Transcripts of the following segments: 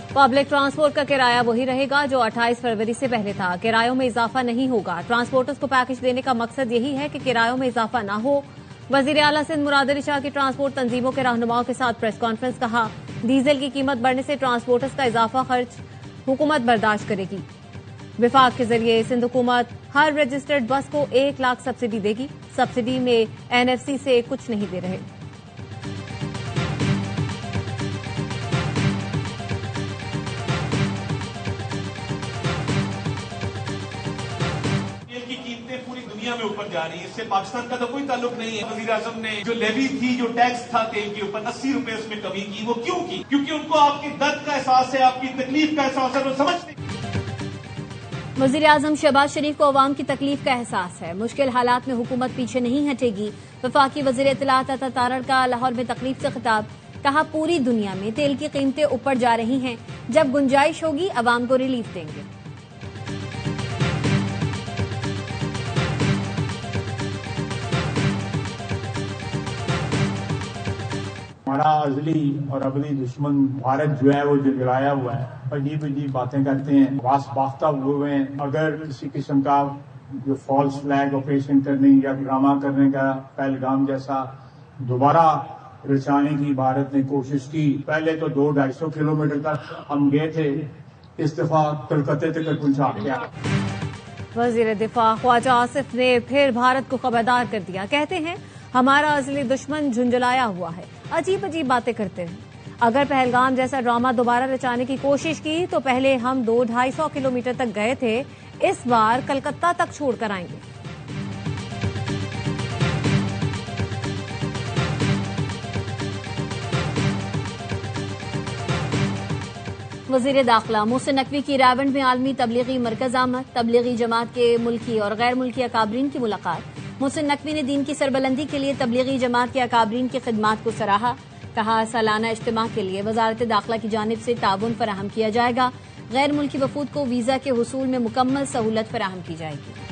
Public transport का किराया वही रहेगा जो 28 फरवरी से पहले था। किरायों में इजाफा नहीं होगा। ट्रांसपोर्टर्स को पैकेज देने का मकसद यही है कि किरायों में इजाफा न हो। वजीर आला सिंध मुराद अली शाह की ट्रांसपोर्ट तंजीमों के रहनुमाओं के साथ प्रेस कॉन्फ्रेंस। कहा, डीजल की कीमत बढ़ने से ट्रांसपोर्टर्स का इजाफा खर्च हुकूमत बर्दाश्त करेगी। विफाक के जरिए सिंध हुकूमत हर रजिस्टर्ड बस को 1 लाख सब्सिडी देगी। सब्सिडी में एनएफसी से कुछ नहीं दे रहे। में ऊपर जा रही है, इससे पाकिस्तान का तो कोई ताल्लुक नहीं है। वजीर आजम ने जो लेवी थी, जो टैक्स था तेल के ऊपर 80 रुपए उसमें कमी की। वो क्यों की? क्योंकि उनको आपकी दर्द का एहसास है, आपकी तकलीफ का एहसास है, वो समझते। वजीर आजम शहबाज शरीफ को अवाम की तकलीफ का एहसास है। मुश्किल हालात में हुकूमत पीछे नहीं हटेगी। वफाकी वजीर इत्तलात अता तारड़ का लाहौर में तकलीफ से खिताब। कहा, पूरी दुनिया में तेल की कीमतें ऊपर जा रही हैं। जब गुंजाइश होगी अवाम को रिलीफ देंगे। हमारा अजली और अबली दुश्मन भारत जो है वो जलाया हुआ है। अजीब अजीब बातें करते हैं, वास बाख्ता हुए हैं। अगर किसी किस्म का जो फॉल्स फ्लैग ऑपरेशन करने या ड्रामा करने का पहलगाम जैसा दोबारा रचाने की भारत ने कोशिश की। पहले तो 200-250 किलोमीटर तक हम गए थे, इस दफा कलकत्ते तक पहुंचा गया। वजीर दिफा ख्वाजा आसिफ ने फिर भारत को खबरदार कर दिया। कहते हैं, हमारा असली दुश्मन झुंझलाया हुआ है, अजीब अजीब बातें करते हैं। अगर पहलगाम जैसा ड्रामा दोबारा रचाने की कोशिश की तो पहले हम 200-250 किलोमीटर तक गए थे, इस बार कलकत्ता तक छोड़कर आएंगे। वजीर दाखिला मोहसिन नकवी की रावंड में आलमी तबलीगी मरकज आमद। तबलीगी जमात के मुल्की और गैर मुल्की अकाबरीन की मुलाकात। मोहसिन नकवी ने दीन की सरबलंदी के लिए तबलीगी जमात के अकाबरीन की खिदमात को सराहा। कहा, सालाना इज्तिमा के लिए वजारत दाखिला की जानिब से ताउन फराहम किया जाएगा। गैर मुल्की वफूद को वीजा के हुसूल में मुकम्मल सहूलत फराहम की जाएगी।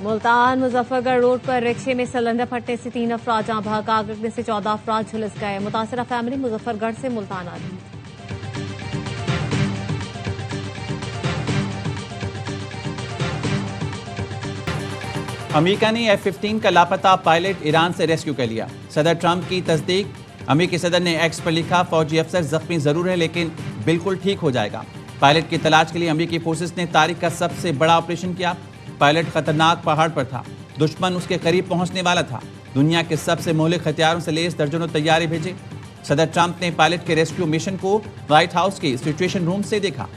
मुल्तान मुजफ्फरगढ़ रोड पर रिक्शे में सिलेंडर फटने से 3 अफराद जहां भाग। आग लगने से 14 अफराद झुलस गए। मुतासरा फैमिली मुजफ्फरगढ़ से मुल्तान आ रही। अमेरिका ने F-15 का लापता पायलट ईरान से रेस्क्यू कर लिया। सदर ट्रंप की तस्दीक। अमेरिकी सदर ने एक्स पर लिखा, फौजी अफसर जख्मी जरूर है लेकिन बिल्कुल ठीक हो जाएगा। पायलट की तलाश के लिए अमेरिकी फोर्सेस ने तारीख का सबसे बड़ा ऑपरेशन किया। पायलट खतरनाक पहाड़ पर था, दुश्मन उसके करीब पहुंचने वाला था। दुनिया के सबसे मोहलिक हथियारों से लैस दर्जनों तैयारी भेजे। सदर ट्रंप ने पायलट के रेस्क्यू मिशन को व्हाइट हाउस के सिचुएशन रूम से देखा।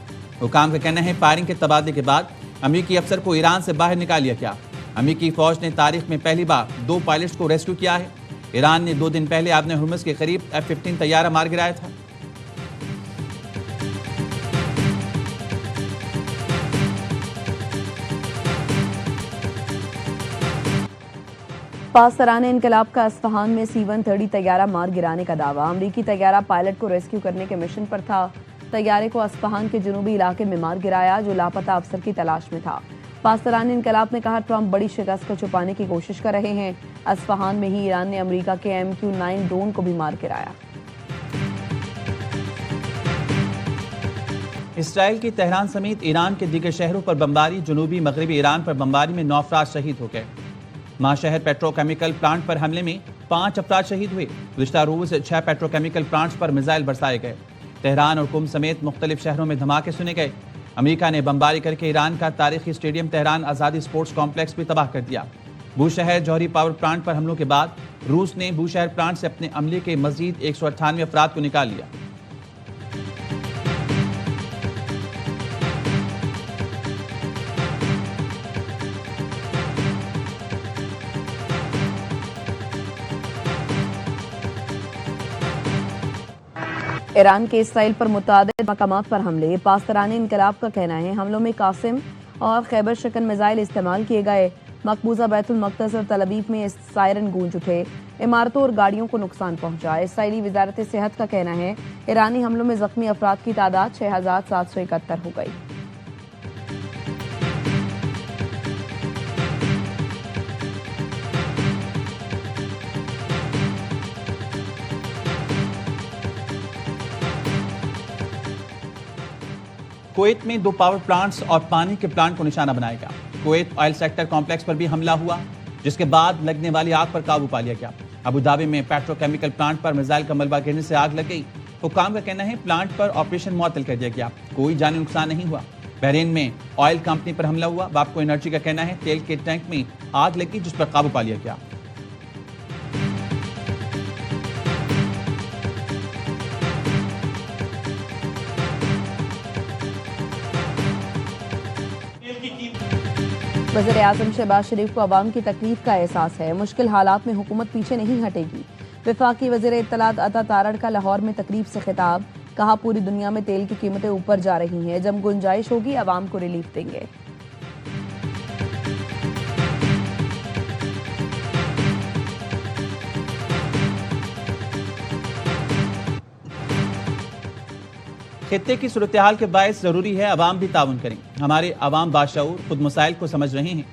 हुकाम का कहना है, फायरिंग के तबादले के बाद अमेरिकी अफसर को ईरान से बाहर निकाल लिया गया। अमेरिकी फौज ने तारीख में पहली बार 2 पायलट्स को रेस्क्यू किया है। ईरान ने 2 दिन पहले आबने हुर्मुज़ के करीब F-15 तैयारा मार गिराया था। पासरान इनकलाब का अस्फहान में C-130 तैयारा मार गिराने का दावा। अमरीकी तैयारा पायलट को रेस्क्यू करने के मिशन पर था। तैयारे को अस्फहान के जुनूबी इलाके में मार गिराया जो लापता अफसर की तलाश में था। पासरान इनकलाब ने कहा, ट्रंप बड़ी शिकस्त को छुपाने की कोशिश कर रहे हैं। अस्फहान में ही ईरान ने अमेरिका के MQ-9 ड्रोन को भी मार गिराया। इसराइल की तेहरान समेत ईरान के दीगर शहरों पर बमबारी। जनूबी मगरबी ईरान पर बमबारी में 9 अफराद शहीद हो गए। माशहर पेट्रोकेमिकल प्लांट पर हमले में 5 अफराद शहीद हुए। गुज़िश्ता रोज़ 6 पेट्रोकेमिकल प्लांट्स पर मिसाइल बरसाए गए। तेहरान और कुम समेत मुख्तलिफ शहरों में धमाके सुने गए। अमेरिका ने बमबारी करके ईरान का तारीखी स्टेडियम तेहरान आज़ादी स्पोर्ट्स कॉम्प्लेक्स भी तबाह कर दिया। बूशहर जौहरी पावर प्लांट पर हमलों के बाद रूस ने बूशहर प्लांट से अपने अमले के मजीद 198 अफराद को निकाल लिया। ईरान के इसराइल पर मुतादिद मकामात पर हमले। पासरानी इनकलाब का कहना है, हमलों में कासिम और खैबर शिकन मिसाइल इस्तेमाल किए गए। मकबूजा बैतुल मक़दस और तल अवीव में सायरन गूंज उठे। इमारतों और गाड़ियों को नुकसान पहुंचा। इसराइली वजारत सेहत का कहना है, ईरानी हमलों में जख्मी अफराद की तादाद 6771 हो गई। कुवैत में 2 पावर प्लांट्स और पानी के प्लांट को निशाना बनाया गया। कुवैत ऑयल सेक्टर कॉम्प्लेक्स पर भी हमला हुआ, जिसके बाद लगने वाली आग पर काबू पा लिया गया। अबू धाबी में पेट्रोकेमिकल प्लांट पर मिसाइल का मलबा गिरने से आग लग गई। हुक्काम का कहना है प्लांट पर ऑपरेशन मुअत्तल कर दिया गया, कोई जानी नुकसान नहीं हुआ। बहरीन में ऑयल कंपनी पर हमला हुआ। वापको एनर्जी का कहना है तेल के टैंक में आग लगी, जिस पर काबू पा लिया गया। वज़ीर आज़म शहबाज शरीफ को अवाम की तकलीफ का एहसास है, मुश्किल हालात में हुकूमत पीछे नहीं हटेगी। वफाकी वज़ीर इत्तलात अता तारड़ का लाहौर में तकरीब से खिताब, कहा पूरी दुनिया में तेल की कीमतें ऊपर जा रही हैं, जब गुंजाइश होगी अवाम को रिलीफ देंगे। खित्ते की सूरत हाल के बायस जरूरी है अवाम भी ताउन करें। हमारे अवाम बाशऊर खुद मसाइल को समझ रहे हैं।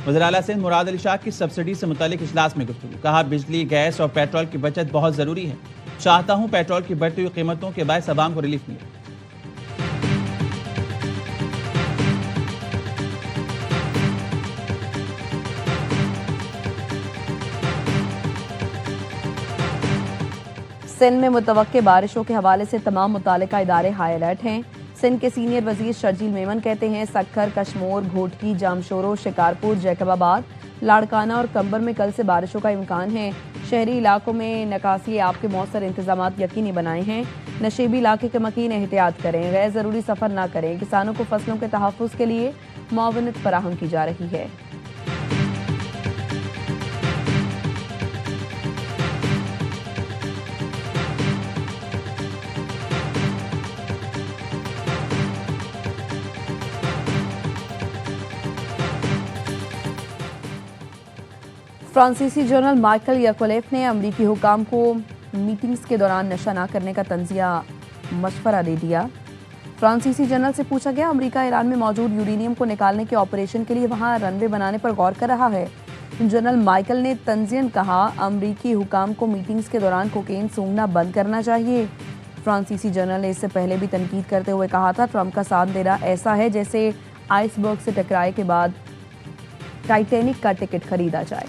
वज़ीर आला सिंध मुराद अली शाह की सब्सिडी से मुतालिक इजलास में गुफ्तगू, कहा बिजली, गैस और पेट्रोल की बचत बहुत जरूरी है। चाहता हूं पेट्रोल की बढ़ती हुई कीमतों के बायस अवाम को रिलीफ मिले। सिंध में मुतवक्के बारिशों के हवाले से तमाम मुतालिका इदारे हाई अलर्ट हैं। सिंध के सीनियर वजीर शर्जील मेमन कहते हैं सक्खर, कशमोर, घोटकी, जामशोरो, शिकारपुर, जैकबाबाद, लाड़काना और कंबर में कल से बारिशों का इम्कान है। शहरी इलाकों में निकासी आब के मौसर इंतजाम यकीनी बनाए हैं। नशीबी इलाके के मकीन एहतियात करें, गैर ज़रूरी सफ़र न करें। किसानों को फसलों के तहफ़्फ़ुज़ के लिए मुआवनत फराहम की जा रही है। फ्रांसीसी जनरल माइकल याकोलेफ ने अमरीकी हुकाम को मीटिंग्स के दौरान नशा न करने का तंजिया मशवरा दे दिया। फ्रांसीसी जनरल से पूछा गया, अमेरिका ईरान में मौजूद यूरेनियम को निकालने के ऑपरेशन के लिए वहां रनवे बनाने पर गौर कर रहा है। जनरल माइकल ने तंजियन कहा, अमरीकी हुकाम को मीटिंग्स के दौरान कोकेन सूंघना बंद करना चाहिए। फ्रांसीसी जनरल ने इससे पहले भी तनकीद करते हुए कहा था, ट्रंप का साथ देना ऐसा है जैसे आइसबर्ग से टकराए के बाद टाइटैनिक का टिकट खरीदा जाए।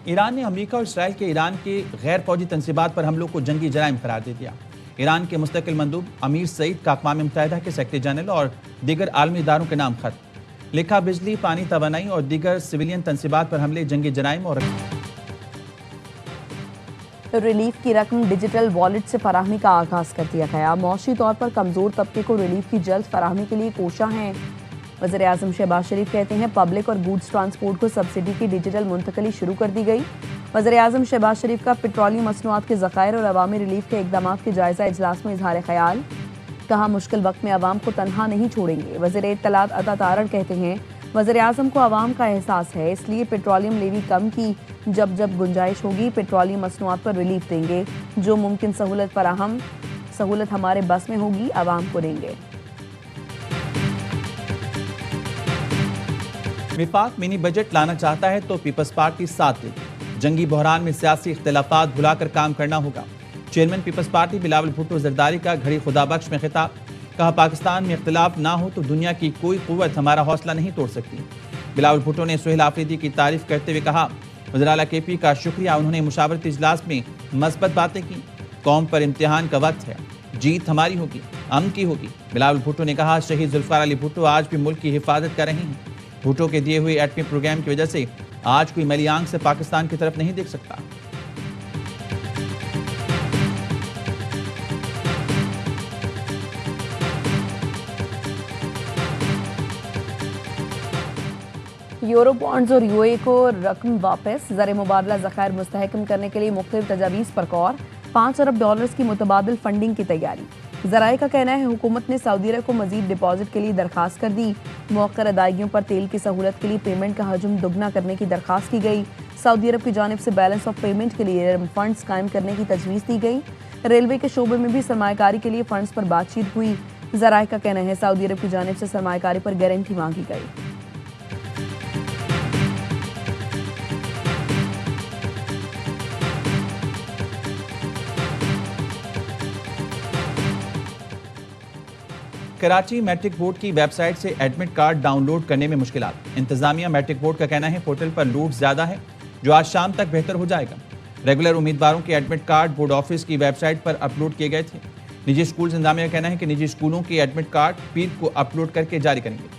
ईरान ने अमेरिका और इसराइल के ईरान के गैर फौजी तनसीबात पर हमलों को जंगी जराइम करार दे दिया। ईरान के मुस्तकिल मंदूब अमीर सईद का अक़वाम मुत्तहिदा के सेक्रेटरी जनरल और दीगर आलमी इदारों के नाम खत लिखा। बिजली, पानी, तवानाई और दीगर सिविलियन तनसीबात पर हमले जंगी जराइम और रिलीफ की रकम डिजिटल वॉलेट से फराहमी का आगाज कर दिया गया। मौशी तौर पर कमजोर तबके को रिलीफ की जल्द फराहमी के लिए कोशां हैं। वज़ीर आज़म शहबाज शरीफ कहते हैं पब्लिक और गुड्स ट्रांसपोर्ट को सब्सिडी की डिजिटल मुंतकली शुरू कर दी गई। वज़ीर आज़म शहबाज शरीफ का पेट्रोलियम मसनूआत के ज़खायर और अवामी रिलीफ के इक़दामात के जायज़ा इजलास में इजहार ख्याल, कहा मुश्किल वक्त में अवाम को तनहा नहीं छोड़ेंगे। वज़ीर इत्तलात अता तारड़ कहते हैं वज़ीर आज़म को अवाम का एहसास है, इसलिए पेट्रोलियम लेवी कम की, जब जब गुंजाइश होगी पेट्रोलियम मसनूआत पर रिलीफ देंगे। जो मुमकिन सहूलत हमारे बस में होगी अवाम को देंगे। विफाक मिनी बजट लाना चाहता है तो पीपल्स पार्टी साथ देगी। जंगी बहरान में सियासी इख्तिलाफात भुलाकर काम करना होगा। Chairman People's Party Bilawal Bhutto Zardari का घड़ी खुदाबख्श में खिताब, कहा पाकिस्तान में इख्तिलाफ ना हो तो दुनिया की कोई कुव्वत हमारा हौसला नहीं तोड़ सकती। बिलावल भुट्टो ने सुहेल आफरीदी की तारीफ करते हुए कहा, वज़ीर आला केपी का शुक्रिया, उन्होंने मुशावरती इजलास में मस्बत बातें की। कौम पर इम्तिहान का वक्त है, जीत हमारी होगी, अमन की होगी। बिलावल भुट्टो ने कहा, शहीद जुल्फ़िकार अली भुट्टो आज भी मुल्क की हिफाजत कर रहे हैं। भुट्टो के दिए हुए एटमी प्रोग्राम की वजह से आज कोई मैली आंख से पाकिस्तान की तरफ नहीं देख सकता। यूरो बॉन्ड्स और यूए को रकम वापस, ज़र मुबादला ज़खायर मुस्तहकम करने के लिए मुख्तलिफ तजावीज़ पर गौर, $5 अरब की मुतबादिल फंडिंग की तैयारी। ज़राए का कहना है हुकूमत ने सऊदी अरब को मजीद डिपॉजिट के लिए दरखास्त कर दी। मौखर अदायगियों पर तेल की सहूलत के लिए पेमेंट का हजम दुगना करने की दरखास्त की गई। सऊदी अरब की जानिब से बैलेंस ऑफ पेमेंट के लिए फंड्स कायम करने की तजवीज़ दी गई। रेलवे के शोबे में भी सरमायाकारी के लिए फंड्स पर बातचीत हुई। ज़राए का कहना है सऊदी अरब की जानिब से सरमायाकारी पर गारंटी मांगी गई। कराची मैट्रिक बोर्ड की वेबसाइट से एडमिट कार्ड डाउनलोड करने में मुश्किलात। इंतजामिया मैट्रिक बोर्ड का कहना है पोर्टल पर लोड ज्यादा है, जो आज शाम तक बेहतर हो जाएगा। रेगुलर उम्मीदवारों के एडमिट कार्ड बोर्ड ऑफिस की वेबसाइट पर अपलोड किए गए थे। निजी स्कूल इंतजामिया का कहना है कि निजी स्कूलों के एडमिट कार्ड पीर को अपलोड करके जारी करेंगे।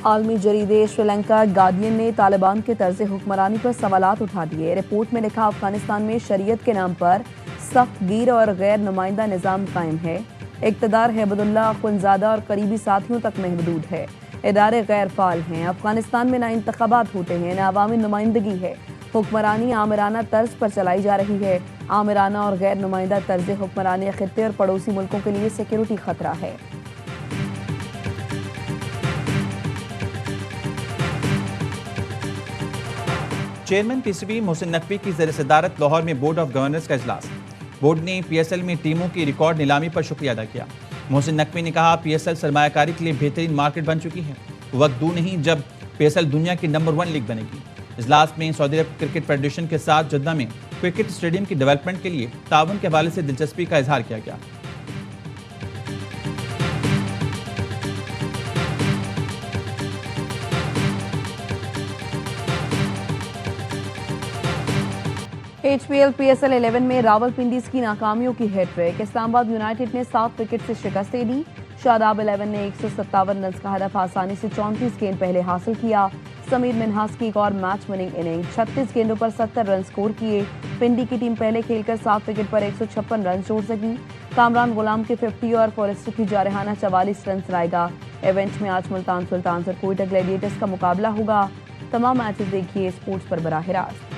आलमी जरीदे श्रीलंका गार्डियन ने तालिबान के तर्ज हुक्मरानी पर सवालात उठा दिए। रिपोर्ट में लिखा, अफगानिस्तान में शरीयत के नाम पर सख्त गिर और गैर नुमाइंदा निज़ाम कायम है। इक़्तिदार हैबतुल्लाह अख़ुंज़ादा और करीबी साथियों तक महदूद है। इदारे गैर फाल हैं। अफगानिस्तान में ना इंतखाबात होते हैं, ना अवामी नुमाइंदगी है। हुक्मरानी आमिराना तर्ज पर चलाई जा रही है। आमिराना और गैर नुमाइंदा तर्ज हुक्मरानी खित्ते और पड़ोसी मुल्कों के लिए सिक्योरिटी खतरा है। चेयरमैन पीसीबी मोहसिन नकवी की ज़ेर सदारत लाहौर में बोर्ड ऑफ गवर्नर्स का इजलास। बोर्ड ने पीएसएल में टीमों की रिकॉर्ड नीलामी पर शुक्रिया अदा किया। मोहसिन नकवी ने कहा, पीएसएल सरमायाकारी के लिए बेहतरीन मार्केट बन चुकी है। वक्त दूर नहीं जब पीएसएल दुनिया की नंबर 1 लीग बनेगी। इजलास में सऊदी अरब क्रिकेट फेडरेशन के साथ जद्दा में क्रिकेट स्टेडियम की डेवलपमेंट के लिए ताउन के हवाले से दिलचस्पी का इजहार किया गया। HPL PSL 11 में रावलपिंडीज की नाकामियों की हैट्रिक। इस्लामाबाद यूनाइटेड ने 7 विकेट से शिकस्त दे दी। शादाब 11 ने 157 रन का हदफ आसानी से 34 गेंद पहले हासिल किया। समीर मिन्हास की एक और मैच विनिंग इनिंग, 36 गेंदों पर 70 रन स्कोर किए। पिंडी की टीम पहले खेलकर 7 विकेट पर 156 रन जोड़ सकी। कामरान गुलाम के 50 और फॉरेस्टर की जारहाना 44 रन लाएगा। इवेंट में आज मुल्तान सुल्तान और कोयटा ग्लैडिएटर्स का मुकाबला होगा। तमाम मैचेस देखिए स्पोर्ट्स पर बराह रास्त।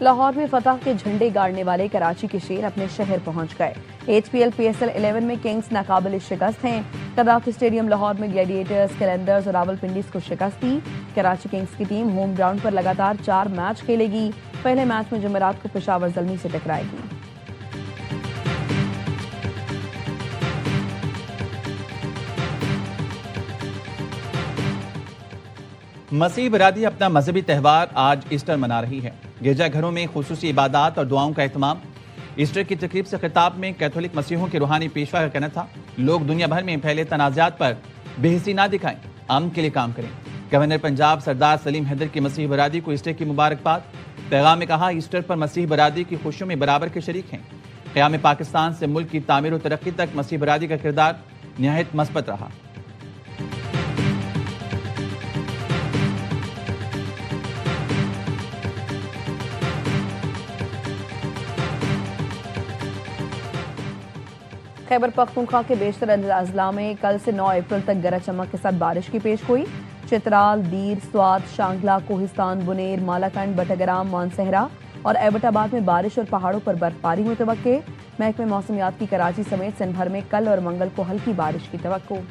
लाहौर में फतह के झंडे गाड़ने वाले कराची के शेर अपने शहर पहुंच गए। HPL PSL 11 में किंग्स नाकाबिल शिकस्त हैं। कदाफी स्टेडियम लाहौर में ग्लैडिएटर्स, कैलेंडर्स और रावलपिंडीज को शिकस्त दी। कराची किंग्स की टीम होम ग्राउंड पर लगातार 4 मैच खेलेगी। पहले मैच में जुमेरात को पेशावर ज़ल्मी से टकराएगी। मसीह बरादरी अपना मजहबी त्यौहार आज ईस्टर मना रही है। गिरजाघरों में खुसूसी इबादत और दुआओं का एहतमाम। ईस्टर की तकरीब से खिताब में कैथोलिक मसीहों के रूहानी पेशवा का कहना था, लोग दुनिया भर में फैले तनाज़ात पर बेहिसी ना दिखाएं, अमन के लिए काम करें। गवर्नर पंजाब सरदार सलीम हैदर की मसीह बरादरी को ईस्टर की मुबारकबाद। पैगाम में कहा, ईस्टर पर मसीह बरादरी की खुशियों में बराबर के शरीक हैं। क़याम पाकिस्तान से मुल्क की तामीर और तरक्की तक मसीह बरादरी का किरदार निहायत मस्बत रहा। खैबर पख्तूनख्वा के बेशतर अजला में कल से 9 अप्रैल तक गरज चमक के साथ बारिश की पेश गोई। चित्राल, दीर, स्वात, शांगला, कोहिस्तान, बुनेर, मालाकंड, बटग्राम, मानसहरा और एबटाबाद में बारिश और पहाड़ों पर बर्फबारी मुतवक्के। महकमे मौसमियात की कराची समेत सिंध भर में कल और मंगल को हल्की बारिश की तवक्को।